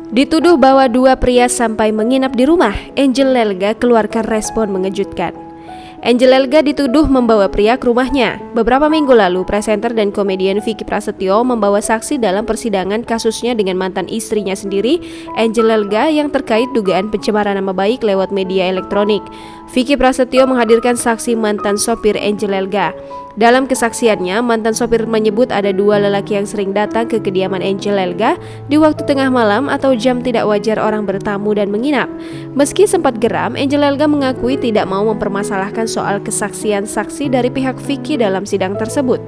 Dituduh bawa dua pria sampai menginap di rumah, Angel Elga keluarkan respon mengejutkan. Angel Elga dituduh membawa pria ke rumahnya. Beberapa minggu lalu, presenter dan komedian Vicky Prasetyo membawa saksi dalam persidangan kasusnya dengan mantan istrinya sendiri, Angel Elga, yang terkait dugaan pencemaran nama baik lewat media elektronik. Vicky Prasetyo menghadirkan saksi mantan sopir Angel Elga. Dalam kesaksiannya, mantan sopir menyebut ada dua lelaki yang sering datang ke kediaman Angel Elga di waktu tengah malam atau jam tidak wajar orang bertamu dan menginap. Meski sempat geram, Angel Elga mengakui tidak mau mempermasalahkan soal kesaksian saksi dari pihak Vicky dalam sidang tersebut.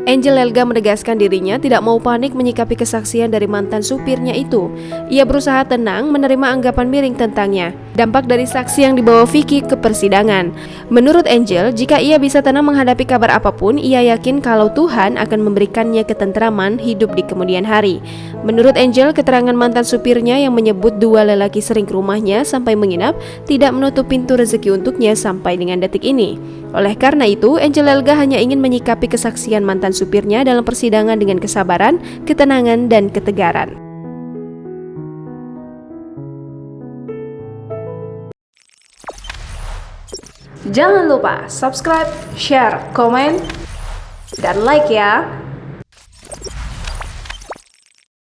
Angel Elga menegaskan dirinya tidak mau panik menyikapi kesaksian dari mantan supirnya itu. Ia berusaha tenang menerima anggapan miring tentangnya. Dampak dari saksi yang dibawa Vicky ke persidangan. Menurut Angel, jika ia bisa tenang menghadapi kabar apapun, ia yakin kalau Tuhan akan memberikannya ketentraman hidup di kemudian hari. Menurut Angel, keterangan mantan supirnya yang menyebut dua lelaki sering ke rumahnya sampai menginap tidak menutup pintu rezeki untuknya sampai dengan detik ini. Oleh karena itu, Angel Elga hanya ingin menyikapi kesaksian mantan supirnya dalam persidangan dengan kesabaran, ketenangan, dan ketegaran. Jangan lupa subscribe, share, komen, dan like ya!